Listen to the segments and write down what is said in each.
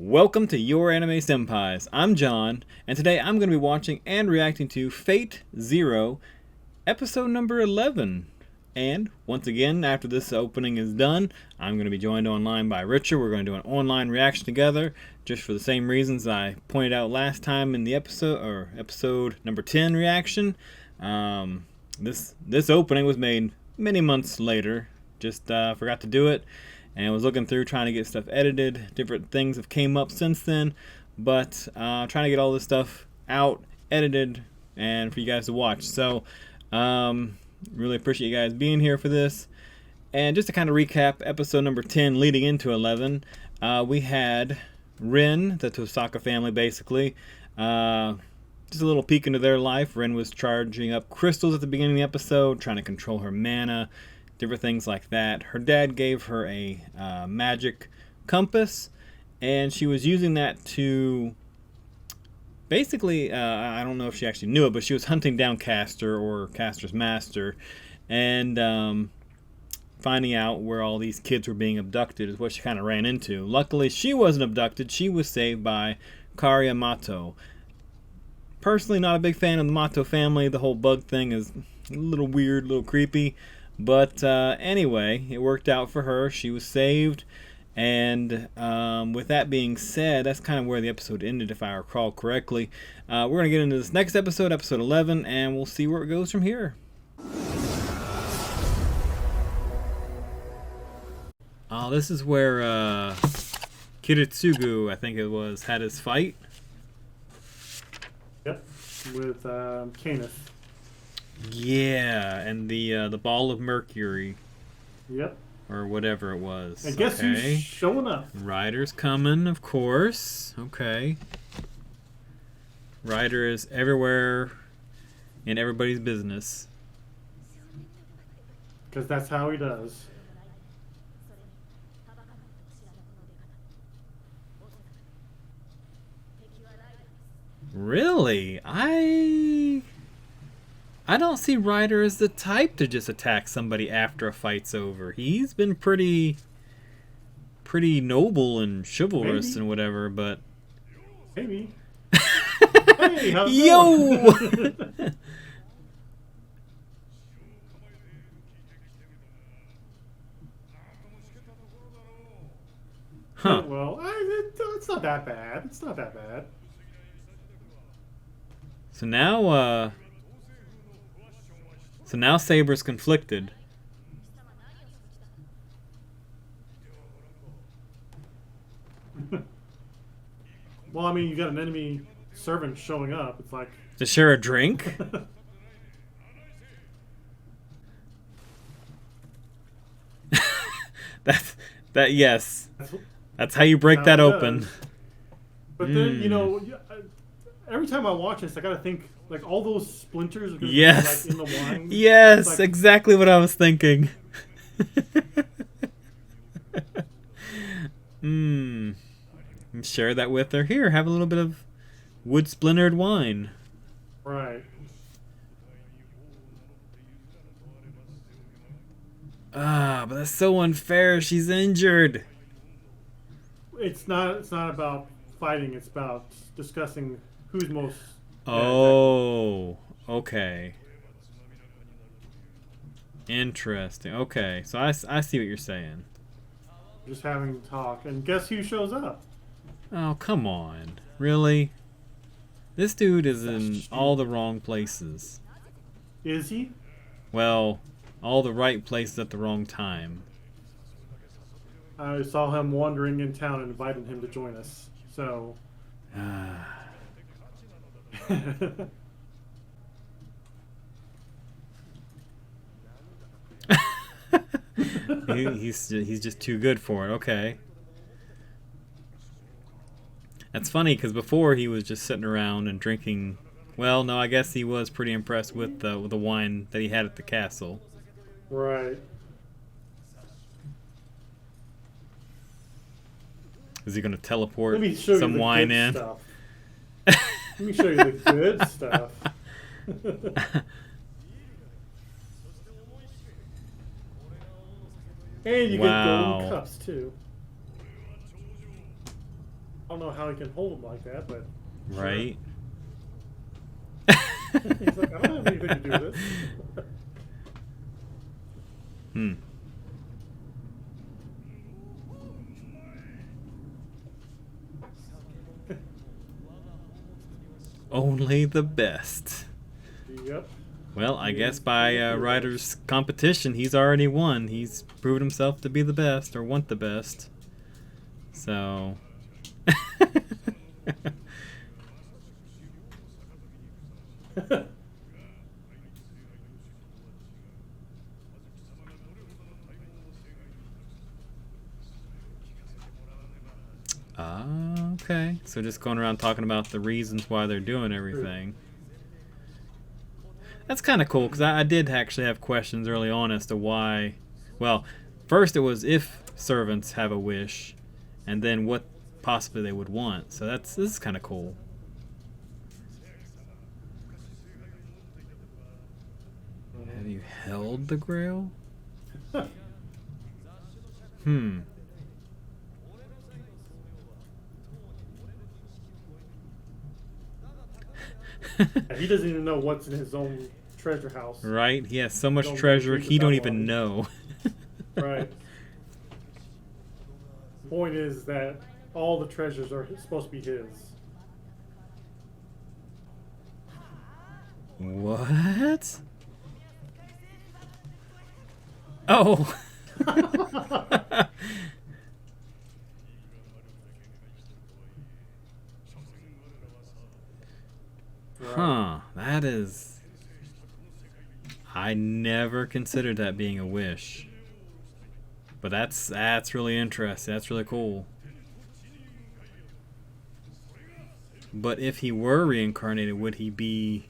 Welcome to Your Anime Senpais. I'm John, and today I'm going to be watching and reacting to Fate Zero, episode number 11. And once again, after this opening is done, I'm going to be joined online by Richard. We're going to do an online reaction together, just for the same reasons I pointed out last time in the episode number 10 reaction. This opening was made many months later. Just forgot to do it. And was looking through trying to get stuff edited. Different things have came up since then, but trying to get all this stuff out, edited, and for you guys to watch. So really appreciate you guys being here for this. And just to kind of recap episode number 10 leading into 11, we had Rin, the Tosaka family basically. Just a little peek into their life. Rin was charging up crystals at the beginning of the episode, trying to control her mana, different things like that. Her dad gave her a magic compass, and she was using that to basically, I don't know if she actually knew it, but she was hunting down Castor, or Castor's master, and finding out where all these kids were being abducted is what she kind of ran into. Luckily, she wasn't abducted. She was saved by Karia Mato. Personally, not a big fan of the Mato family. The whole bug thing is a little weird, a little creepy. But anyway, it worked out for her. She was saved. And with that being said, that's kind of where the episode ended, if I recall correctly. We're going to get into this next episode, episode 11, and we'll see where it goes from here. This is where Kiritsugu, I think it was, had his fight. Yep, with Canis. Yeah, and the ball of mercury. Yep. Or whatever it was. And guess who's showing up? Ryder's coming, of course. Okay. Ryder is everywhere in everybody's business. Because that's how he does. Really? I don't see Ryder as the type to just attack somebody after a fight's over. He's been pretty noble and chivalrous and whatever, but maybe. Hey, how's it yo. going? Huh. Well, it's not that bad. It's not that bad. So now Saber's conflicted. Well, I mean, you got an enemy servant showing up. It's like To share a drink? Yes. That's how you break that open. But then, you know, every time I watch this, I gotta think, like, all those splinters are gonna Yes. be, like, in the wine. Yes, like, exactly what I was thinking. Share that with her. Here, have a little bit of wood splintered wine. Right. But that's so unfair. She's injured. It's not about fighting. It's about discussing who's most. Oh, okay. Interesting. Okay, so I see what you're saying. Just having talk, and guess who shows up? Oh, come on. Really? This dude is in all the wrong places. Is he? Well, all the right places at the wrong time. I saw him wandering in town and invited him to join us. So. He's just too good for it. Okay. That's funny because before he was just sitting around and drinking. Well, no, I guess he was pretty impressed with the wine that he had at the castle. Right. Is he going to teleport Let me show some you the wine good in? Stuff. Let me show you the good stuff. And you get golden cups too. I don't know how he can hold him like that, but sure. Right? He's like, I don't have anything to do with this. Hmm. Only the best. Yep. Well, I guess by Ryder's competition, he's already won. He's proven himself to be the best, or want the best. So... okay. So just going around talking about the reasons why they're doing everything. That's kind of cool, because I did actually have questions early on as to why... Well, first it was if servants have a wish, and then what possibly they would want. So this is kind of cool. Have you held the Grail? Hmm. He doesn't even know what's in his own treasure house. Right? He has so much treasure, he don't even know. Right. The point is that all the treasures are supposed to be his. What? Oh! Huh, that is... I never considered that being a wish. But that's really interesting. That's really cool. But if he were reincarnated, would he be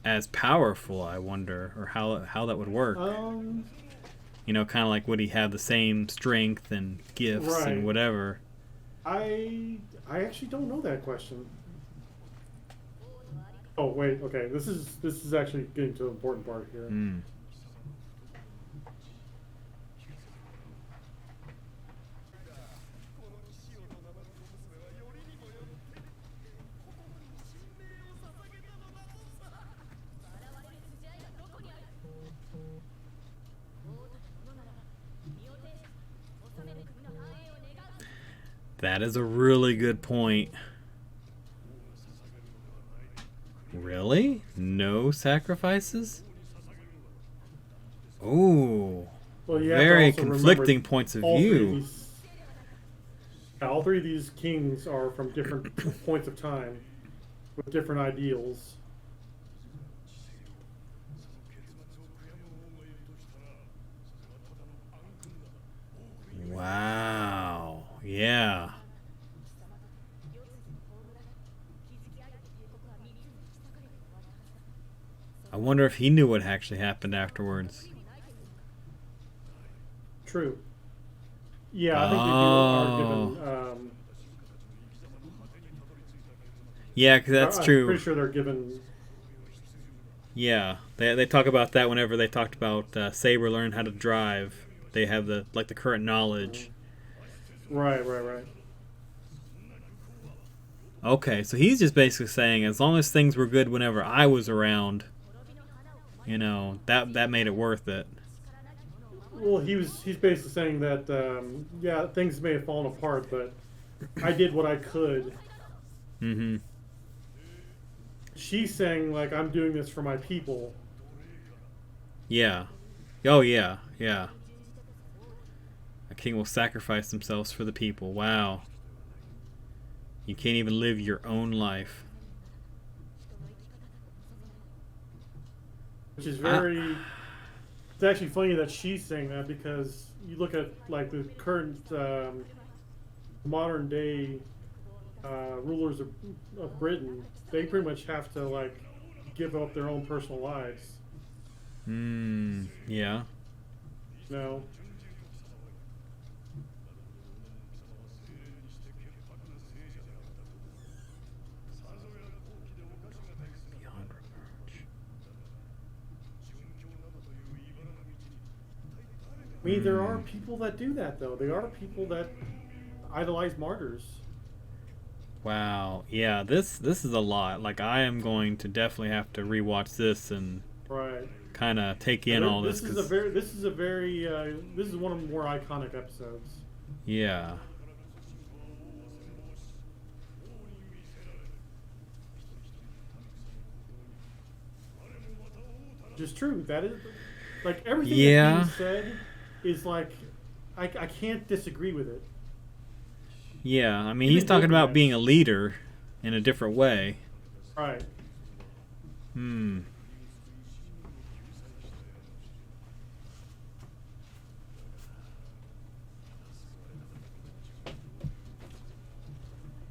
as powerful, I wonder? Or how that would work? You know, kind of like, would he have the same strength and gifts and whatever? I actually don't know that question. Oh wait, okay. This is actually getting to an important part here. Mm. That is a really good point. Really? No sacrifices? Ooh. Well, very conflicting points of view. All three of these kings are from different points of time with different ideals. Wow. Yeah. I wonder if he knew what actually happened afterwards. True. Yeah, I think they are given... yeah, because that's true. I'm pretty sure they're given... Yeah, they talk about that whenever they talked about Saber learn how to drive. They have the current knowledge. Right. Okay, so he's just basically saying, as long as things were good whenever I was around, you know, that made it worth it. Well, he's basically saying that yeah, things may have fallen apart, but I did what I could. Mm-hmm. She's saying, like, I'm doing this for my people. Yeah. Oh yeah. A king will sacrifice themselves for the people. Wow. You can't even live your own life. Which is very... It's actually funny that she's saying that, because you look at, like, the current modern day rulers of Britain, they pretty much have to, like, give up their own personal lives. Yeah. No. Beyond reproach. I mean, there are people that do that, though. There are people that idolize martyrs. Wow. Yeah, this is a lot. Like I am going to definitely have to rewatch this and Right. kind of take And in all this this is a cuz very this is one of the more iconic episodes. yeah. Just true. That is like everything that's being Yeah. said is like I can't disagree with it. Yeah. I mean, he's Even talking about being Gilgamesh. a leader in a different way. Right. Hmm.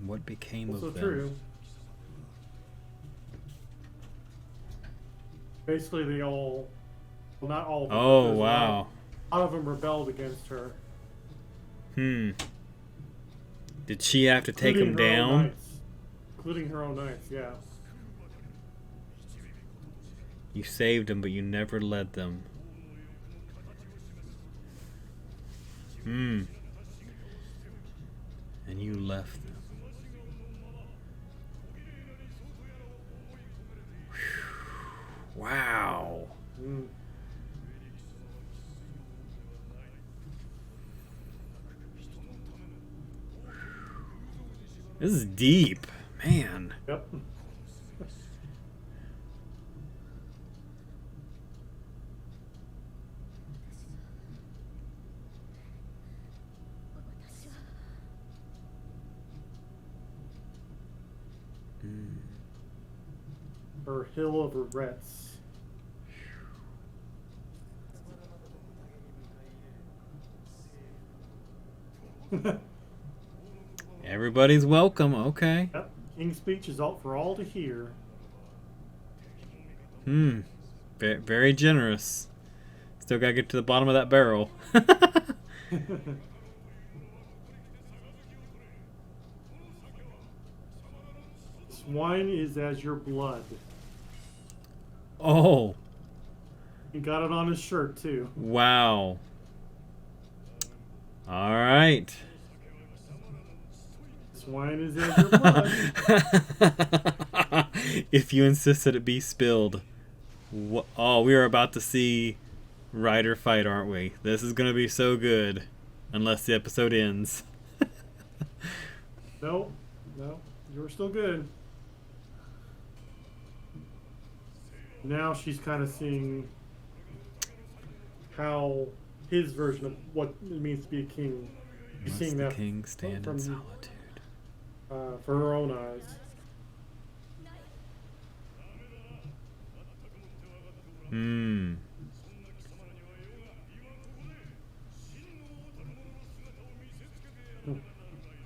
What became Also of them? true. Basically, they all, well, not all of them, but Oh, there's wow. a lot of them rebelled against her, Hmm. Did she have to take including him her own down? knights. Including her own knights, yeah. You saved them, but you never led them. Hmm. And you left them. Wow. Mm. This is deep. Man. Yep. Her hill of regrets. Everybody's welcome. Okay. Yep. King's speech is out for all to hear. Hmm. Very generous. Still gotta get to the bottom of that barrel. This wine is as your blood. Oh. He got it on his shirt too. Wow. All right. This wine is as your blood. If you insist that it be spilled. Oh, we are about to see Ryder fight, aren't we? This is going to be so good. Unless the episode ends. No, no, you were still good. Now she's kind of seeing how his version of what it means to be a king. She's Must seeing the that king stand in from solitude? for her own eyes. Hmm.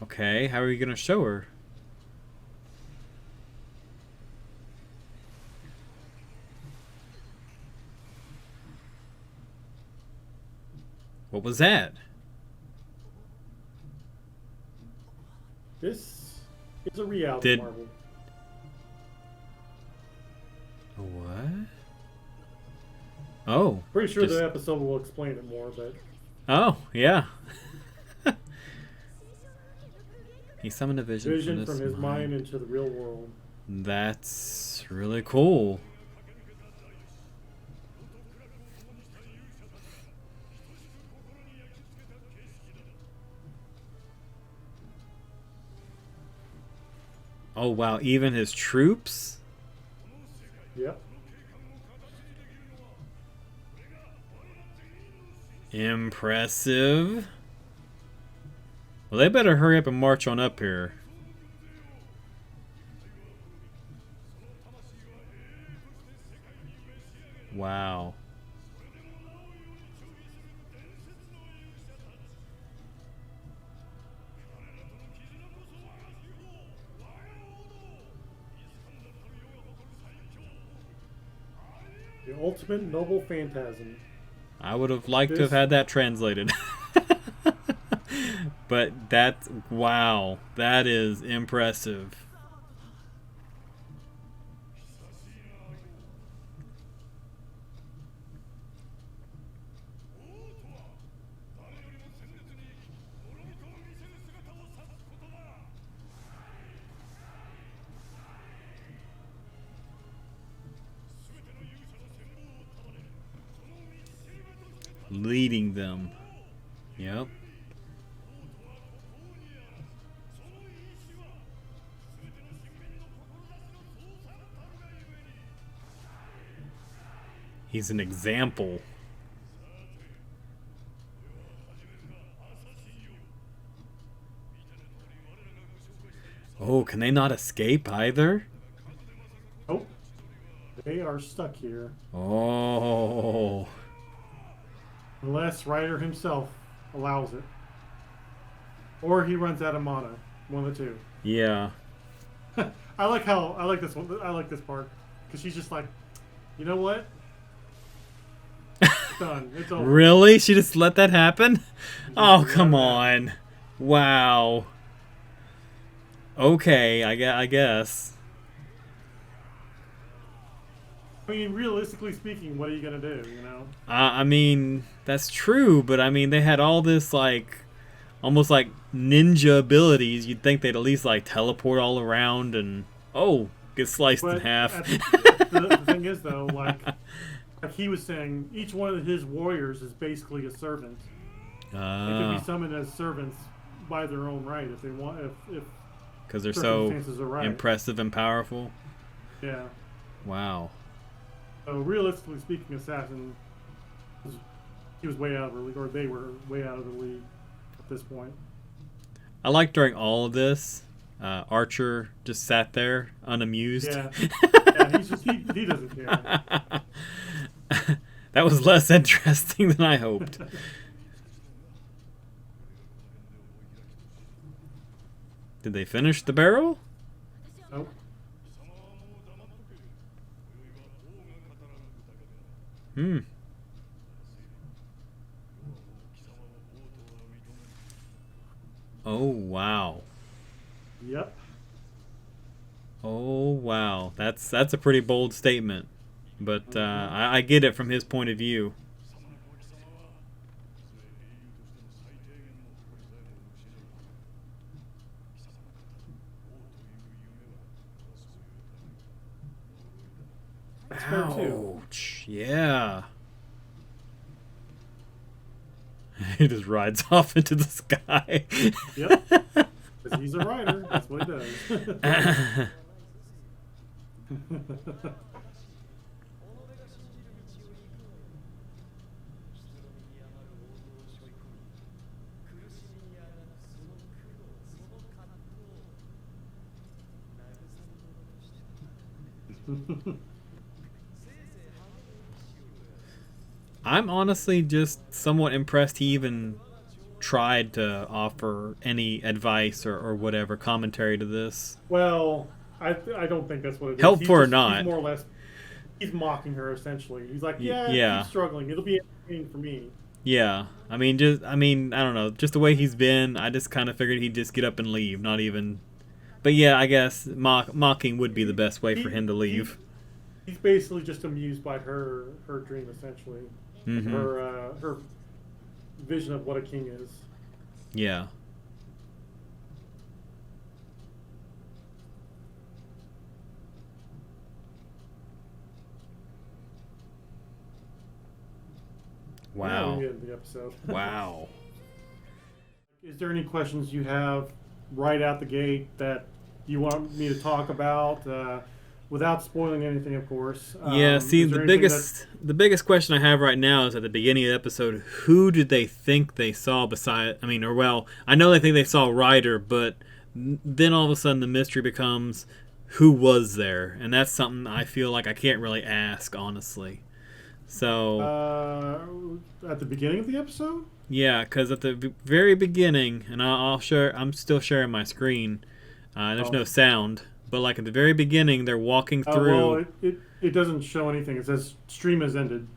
Okay, how are you going to show her? What was that? This is a reality Did marvel. what? Oh, Pretty sure just the episode will explain it more, but oh yeah. He summoned a vision, vision from his mind into the real world. That's really cool. Oh wow, even his troops? Yep. Impressive. Well, they better hurry up and march on up here. Wow. The ultimate noble phantasm. I would have liked to have This had that translated. But that's, wow, that is impressive. leading them. Yep. He's an example. Oh, can they not escape either? Oh, they are stuck here. Oh. Unless Ryder himself allows it. Or he runs out of mana. One of the two. Yeah. I like this one. I like this part. Because she's just like, you know what? It's done. It's over. Really? She just let that happen? Oh, come on. Wow. Okay, I guess. I mean, realistically speaking, what are you going to do, you know? I mean, that's true, but I mean, they had all this, like, almost like ninja abilities. You'd think they'd at least, like, teleport all around and, oh, get sliced in half. The thing is, though, like he was saying, each one of his warriors is basically a servant. They can be summoned as servants by their own right if they want, if because they're so right. impressive and powerful. Yeah. Wow. So realistically speaking, Assassin, he was way out of the league, or they were way out of the league at this point. I like during all of this, Archer just sat there unamused. Yeah, yeah, he doesn't care. That was less interesting than I hoped. Did they finish the barrel? Nope. Oh, wow. Yep. Oh, wow. That's a pretty bold statement. But I get it from his point of view. That's fair too. Ouch. Yeah. He just rides off into the sky. Yep. Because he's a rider. That's what he does. I'm honestly just somewhat impressed he even tried to offer any advice or whatever commentary to this. Well, I don't think that's what it is. Helpful or not. He's more or less, he's mocking her essentially. He's like, yeah. keep struggling. It'll be entertaining for me. Yeah, I mean, I don't know, just the way he's been. I just kind of figured he'd just get up and leave, not even. But yeah, I guess mocking would be the best way for him to leave. He's basically just amused by her dream essentially. Mm-hmm. Her vision of what a king is. Yeah. Wow. Yeah, we ended the episode. Wow. Is there any questions you have right out the gate that you want me to talk about? Without spoiling anything, of course. Yeah, see, the biggest question I have right now is at the beginning of the episode, who did they think they saw beside... I know they think they saw Ryder, but then all of a sudden the mystery becomes, who was there? And that's something I feel like I can't really ask, honestly. So... at the beginning of the episode? Yeah, because at the very beginning, and I'm still sharing my screen, there's no sound... But like at the very beginning, they're walking through. Well, it doesn't show anything. It says stream has ended.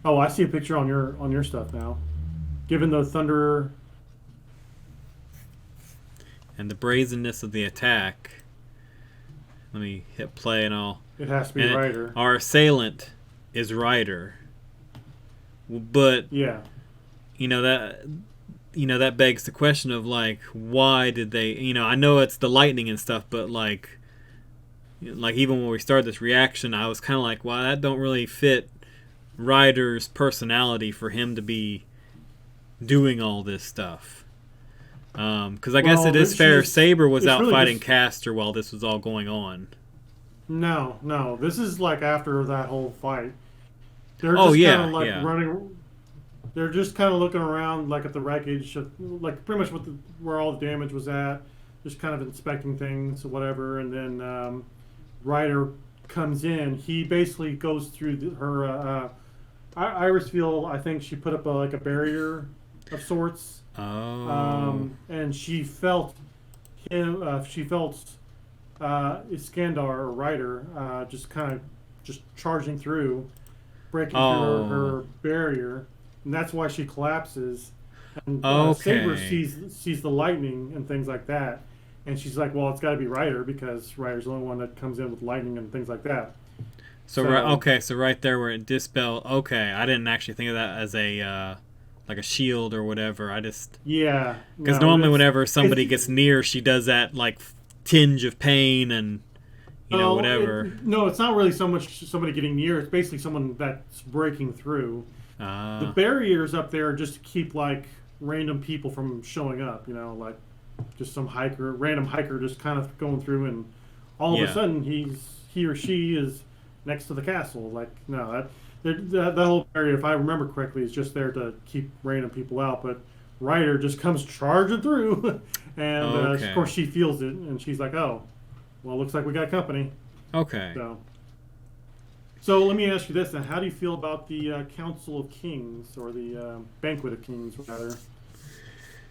Oh, I see a picture on your stuff now. Given the thunder and the brazenness of the attack. Let me hit play and all. It has to be Ryder. Our assailant is Ryder. But yeah, that begs the question of, like, why did they, I know it's the lightning and stuff, but, like even when we started this reaction, I was kind of like, wow, that don't really fit Ryder's personality for him to be doing all this stuff. Because I guess it is fair. Saber was out really fighting Castor while this was all going on. No. This is like after that whole fight. They're just kind of like running. They're just kind of looking around, like at the wreckage, like pretty much where all the damage was at. Just kind of inspecting things or whatever, and then Ryder comes in. He basically goes through her Iris field. I think she put up like a barrier of sorts. Oh. And she felt him. She felt Iskandar or Ryder just charging through, breaking through her barrier, and that's why she collapses. And Saber sees the lightning and things like that, and she's like, "Well, it's got to be Ryder because Ryder's the only one that comes in with lightning and things like that." So right there where it dispelled. Okay, I didn't actually think of that as a like a shield or whatever. I just because normally whenever somebody gets near, she does that like tinge of pain and whatever. It's not really so much somebody getting near. It's basically someone that's breaking through. The barriers up there just to keep like random people from showing up. Like just some random hiker just kind of going through, and all of a sudden he or she is next to the castle. Like that whole area, if I remember correctly, is just there to keep random people out. But Ryder just comes charging through, and of course she feels it, and she's like, "Oh, well, looks like we got company." Okay. So let me ask you this: then, how do you feel about the Council of Kings, or the Banquet of Kings, rather?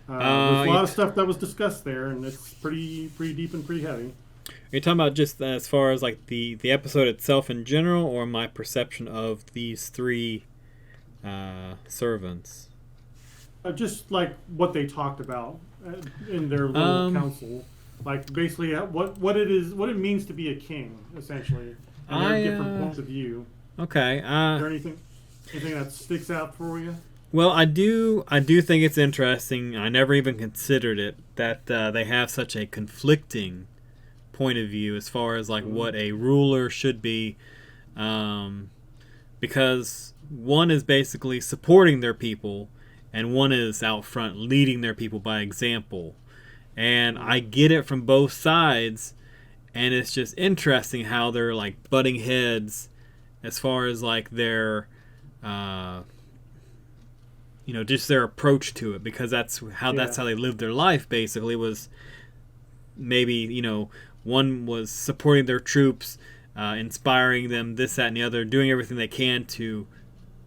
There's a lot of stuff that was discussed there, and it's pretty deep and pretty heavy. Are you talking about just as far as like the episode itself in general, or my perception of these three servants? Just like what they talked about in their little council, like basically what it means to be a king, essentially, and their different points of view. Okay. Is there anything that sticks out for you? Well, I do think it's interesting. I never even considered it that they have such a conflicting point of view as far as like what a ruler should be, because one is basically supporting their people and one is out front leading their people by example, and I get it from both sides, and it's just interesting how they're like butting heads as far as like their just their approach to it, because that's how they lived their life. Basically was maybe one was supporting their troops, inspiring them, this, that, and the other, doing everything they can to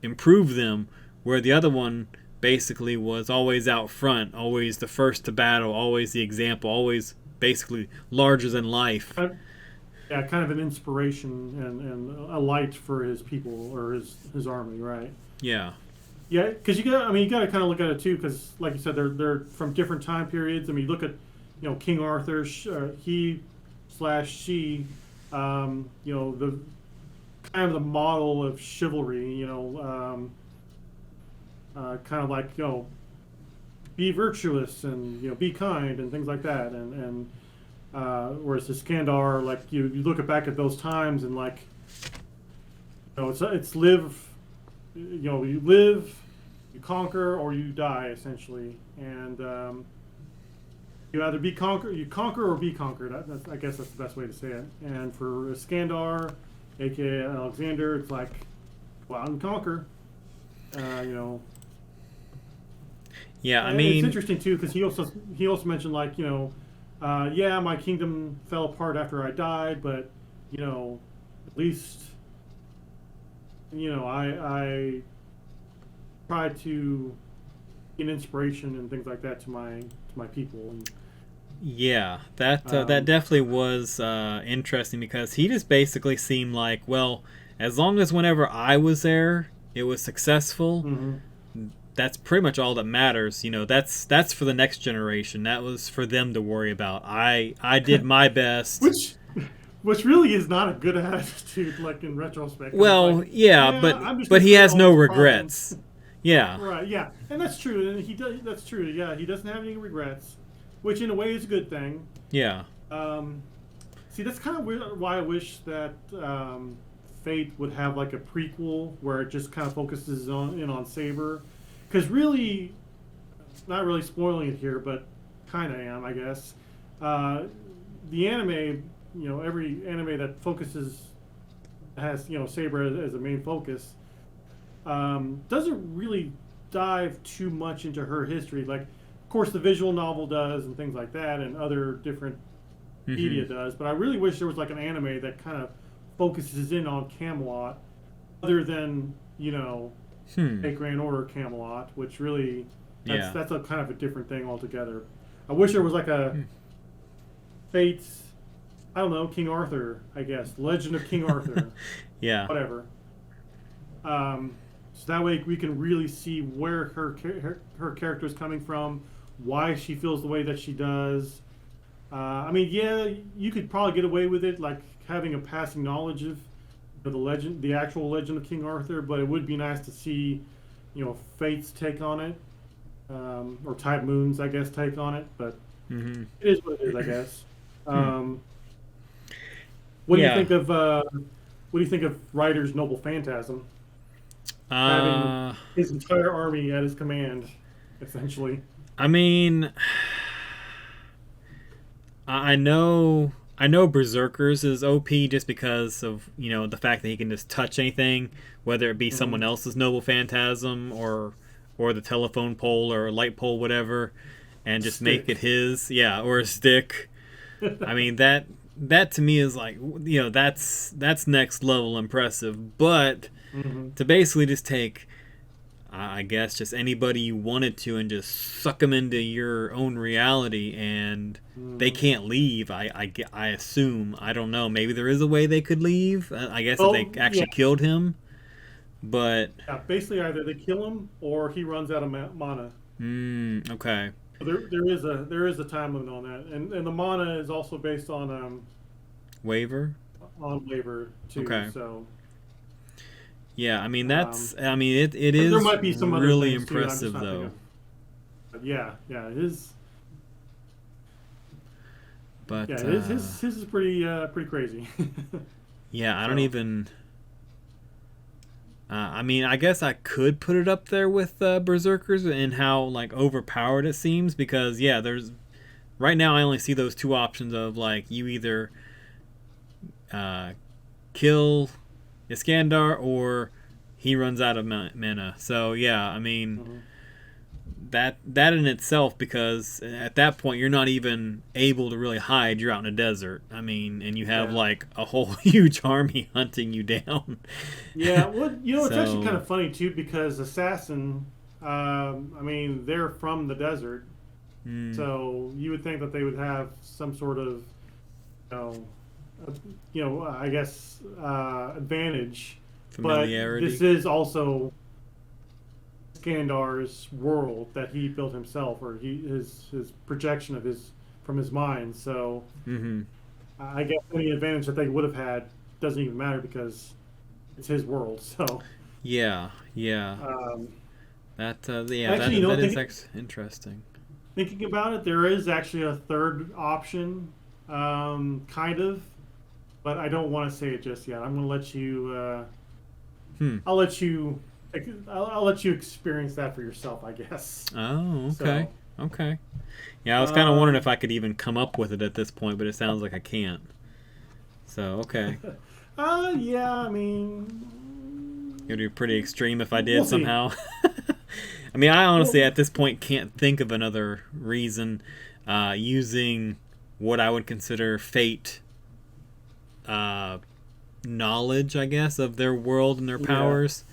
improve them, where the other one basically was always out front, always the first to battle, always the example, always basically larger than life. Kind of an inspiration and a light for his people or his army, right? Yeah. Yeah, because you got to kind of look at it too, because like you said, they're from different time periods. I mean, you look at King Arthur, he/she, the kind of the model of chivalry, kind of like be virtuous and be kind and things like that, and whereas Iskandar, like you look back at those times and like it's live. You live, you conquer, or you die, essentially, and you either conquer or be conquered. I guess that's the best way to say it. And for Iskandar, aka Alexander, it's like go out and conquer. Yeah, I mean, it's interesting too because he also mentioned like my kingdom fell apart after I died, but at least. I try to be an inspiration and things like that to my people. And, that definitely was interesting, because he just basically seemed like, well, as long as whenever I was there, it was successful. That's pretty much all that matters. That's for the next generation. That was for them to worry about. I did my best. Which really is not a good attitude, like in retrospect. Well, like, but he has no regrets. Problems. Yeah. Right. Yeah, and that's true. And he does. That's true. Yeah, he doesn't have any regrets, which in a way is a good thing. Yeah. See, that's kind of weird. Why I wish that Fate would have like a prequel where it just kind of focuses on Saber, because really, not really spoiling it here, but kind of am, I guess. The anime, every anime that has Saber as a main focus, doesn't really dive too much into her history. Like, of course, the visual novel does and things like that, and other different media does. But I really wish there was like an anime that kind of focuses in on Camelot, other than a Grand Order Camelot, which really that's a kind of a different thing altogether. I wish there was like a Fate's, I don't know, King Arthur, I guess, Legend of King Arthur, Yeah. whatever. So that way we can really see where her character is coming from, why she feels the way that she does. I mean, yeah, you could probably get away with it, like having a passing knowledge of the actual Legend of King Arthur, but it would be nice to see, Fate's take on it, or Type Moon's, I guess, take on it. But it is what it is, I guess. What do you think of Ryder's Noble Phantasm? Having his entire army at his command, essentially. I mean, I know Berserker's is OP just because of the fact that he can just touch anything, whether it be someone else's Noble Phantasm or the telephone pole or light pole, whatever, and just make it his, or a stick. I mean that to me is like that's next level impressive, but to basically just take, I guess, just anybody you wanted to and just suck them into your own reality, and they can't leave. I assume. I don't know. Maybe there is a way they could leave. I guess if they actually killed him. But basically either they kill him or he runs out of mana. Okay. There is a time limit on that, and the mana is also based on waiver. On waiver too. Okay. So. Yeah, I mean that's. I mean it is. There might be some really impressive though. Yeah, it is. But his is pretty crazy. Yeah, I don't even. I mean, I guess I could put it up there with Berserkers and how like overpowered it seems, because there's right now I only see those two options of like you either kill Iskandar or he runs out of mana. So I mean that in itself, because at that point you're not even able to really hide. You're out in a desert. I mean, and you have like a whole huge army hunting you down. Yeah, well, it's actually kind of funny too, because Assassin, I mean, they're from the desert, so you would think that they would have some sort of, I guess advantage. Familiarity. But this is also Iskandar's world that he built himself, or his projection of from his mind. So I guess any advantage that they would have had doesn't even matter because it's his world. So that actually, that is interesting. Thinking about it, there is actually a third option, kind of, but I don't want to say it just yet. I'm going to let you. I'll let you experience that for yourself, I guess. Oh, okay. Okay. Yeah, I was kind of wondering if I could even come up with it at this point, but it sounds like I can't. So, okay. Yeah, I mean... It would be pretty extreme if I did somehow. I mean, I honestly, at this point, can't think of another reason using what I would consider Fate knowledge, I guess, of their world and their powers.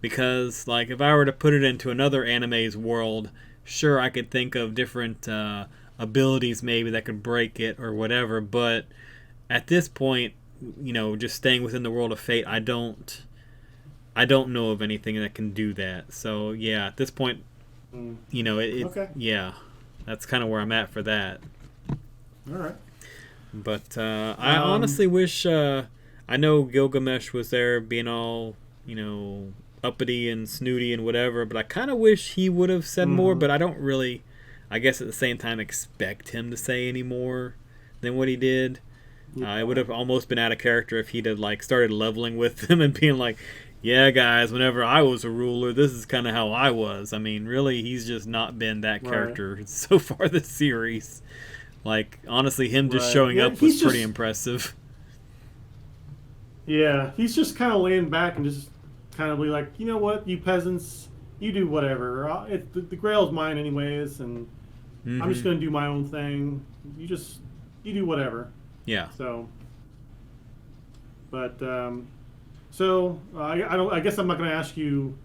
Because like if I were to put it into another anime's world, sure, I could think of different abilities maybe that could break it or whatever, but at this point, just staying within the world of Fate, I don't know of anything that can do that. So at this point, that's kind of where I'm at for that. All right. But I honestly wish, I know Gilgamesh was there being all, uppity and snooty and whatever, but I kind of wish he would have said more, but I don't really, I guess at the same time, expect him to say any more than what he did. It would have almost been out of character if he'd have like started leveling with them and being like, "Yeah, guys, whenever I was a ruler, this is kind of how I was." I mean, really, he's just not been that character so far this series. Like, honestly, him just showing up was pretty impressive. Yeah, he's just kind of laying back and just kind of be like, you know what, you peasants, you do whatever. The Grail's mine anyways, and I'm just going to do my own thing. You do whatever. Yeah. So, but I guess I'm not going to ask you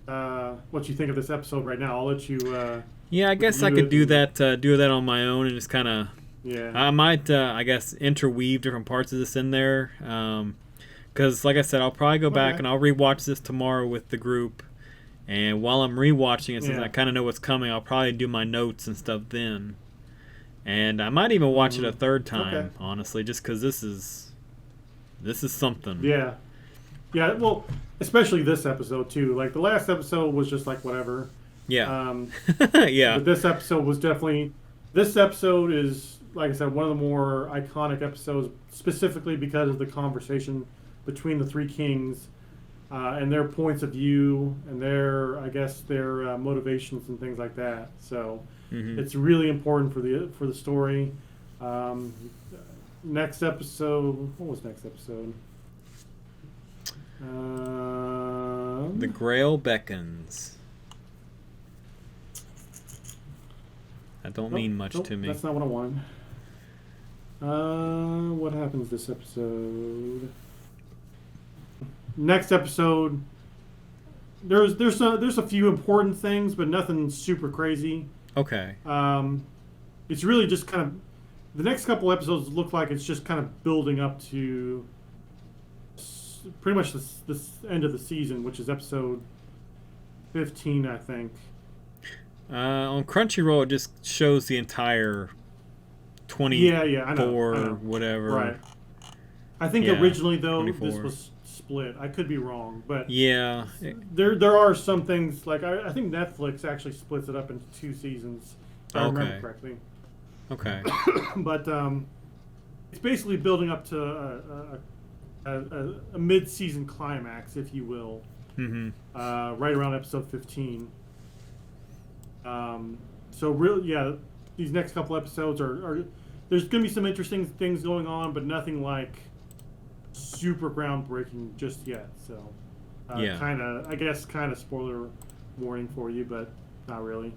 what you think of this episode right now. I'll let you. Yeah, I guess I could do that on my own and just kind of. Yeah. I might, I guess, interweave different parts of this in there. Because, like I said, I'll probably go back and I'll rewatch this tomorrow with the group. And while I'm rewatching it, since I kind of know what's coming, I'll probably do my notes and stuff then. And I might even watch it a third time, honestly, just because this is something. Yeah. Yeah, well, especially this episode, too. Like, the last episode was just like, whatever. Yeah. Yeah. But this episode was definitely... This episode is, like I said, one of the more iconic episodes, specifically because of the conversation between the three kings and their points of view and their motivations and things like that. So it's really important for the story. Next episode, what was next episode? The Grail beckons. That don't mean much to me. That's not what I wanted. What happens this episode? Next episode, there's a few important things, but nothing super crazy. Okay. It's really just kind of the next couple episodes look like it's just kind of building up to pretty much this end of the season, which is episode 15, I think. On Crunchyroll, it just shows the entire 24, I know. whatever. Right. I think originally, though, 24. This was split. I could be wrong, but yeah, there are some things, like I think Netflix actually splits it up into 2 seasons, if I remember correctly. Okay. But it's basically building up to a mid-season climax, if you will, right around episode 15. So really, yeah, these next couple episodes are there's going to be some interesting things going on, but nothing like super groundbreaking just yet. So, kind of spoiler warning for you, but not really.